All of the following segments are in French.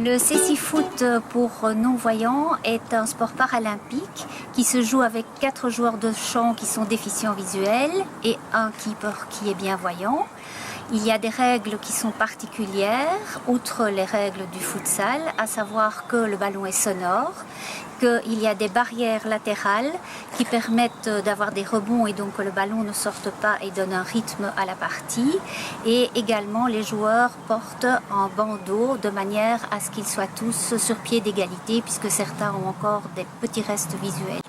Le cécifoot pour non-voyants est un sport paralympique qui se joue avec 4 joueurs de champ qui sont déficients visuels et un keeper qui est bien voyant. Il y a des règles qui sont particulières, outre les règles du futsal, à savoir que le ballon est sonore, qu'il y a des barrières latérales qui permettent d'avoir des rebonds et donc que le ballon ne sorte pas et donne un rythme à la partie. Et également, les joueurs portent un bandeau de manière à ce qu'ils soient tous sur pied d'égalité, puisque certains ont encore des petits restes visuels.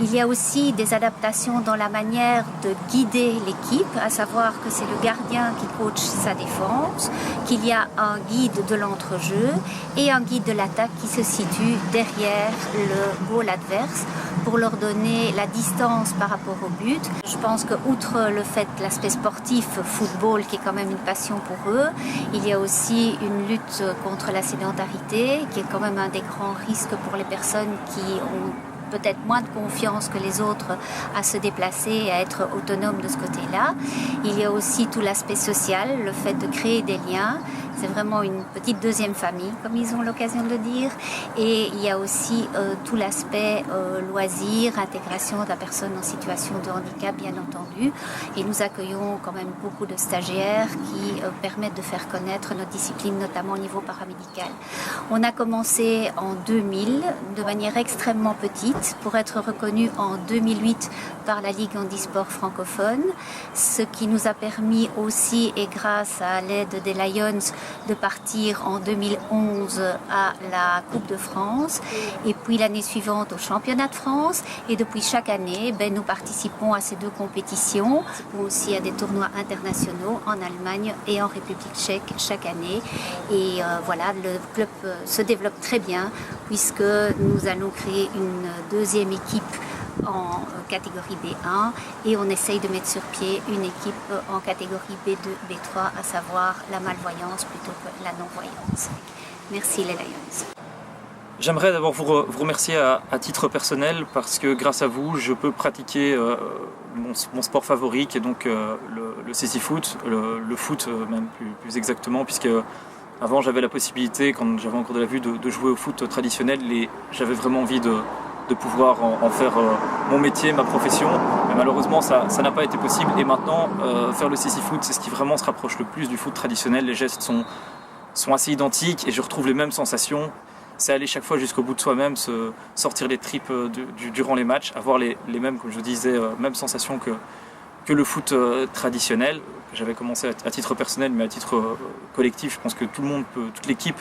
Il y a aussi des adaptations dans la manière de guider l'équipe, à savoir que c'est le gardien qui coach sa défense, qu'il y a un guide de l'entrejeu et un guide de l'attaque qui se situe derrière le goal adverse pour leur donner la distance par rapport au but. Je pense que outre le fait de l'aspect sportif, football qui est quand même une passion pour eux, il y a aussi une lutte contre la sédentarité qui est quand même un des grands risques pour les personnes qui ont peut-être moins de confiance que les autres à se déplacer et à être autonomes de ce côté-là. Il y a aussi tout l'aspect social, le fait de créer des liens. C'est vraiment une petite deuxième famille, comme ils ont l'occasion de le dire. Et il y a aussi tout l'aspect loisir, intégration de la personne en situation de handicap, bien entendu. Et nous accueillons quand même beaucoup de stagiaires qui permettent de faire connaître notre discipline, notamment au niveau paramédical. On a commencé en 2000 de manière extrêmement petite pour être reconnu en 2008 par la Ligue handisport francophone, ce qui nous a permis aussi, et grâce à l'aide des Lions, de partir en 2011 à la Coupe de France et puis l'année suivante au Championnat de France. Et depuis chaque année, nous participons à ces deux compétitions ou aussi à des tournois internationaux en Allemagne et en République tchèque chaque année. Et voilà, le club se développe très bien puisque nous allons créer une deuxième équipe en catégorie B1 et on essaye de mettre sur pied une équipe en catégorie B2, B3, à savoir la malvoyance plutôt que la non-voyance. Merci les Lions. J'aimerais d'abord vous remercier à titre personnel parce que grâce à vous, je peux pratiquer mon sport favori qui est donc le cécifoot, le foot même plus exactement, puisque avant j'avais la possibilité, quand j'avais encore de la vue, de jouer au foot traditionnel et j'avais vraiment envie de pouvoir en faire mon métier, ma profession. Mais malheureusement, ça n'a pas été possible. Et maintenant, faire le cécifoot, c'est ce qui vraiment se rapproche le plus du foot traditionnel. Les gestes sont assez identiques et je retrouve les mêmes sensations. C'est aller chaque fois jusqu'au bout de soi-même, sortir les tripes durant les matchs, avoir les mêmes, comme je disais, mêmes sensations que le foot traditionnel. J'avais commencé à titre personnel, mais à titre collectif, je pense que toute l'équipe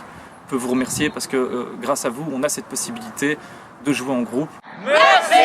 peut vous remercier parce que grâce à vous, on a cette possibilité de jouer en groupe. Merci!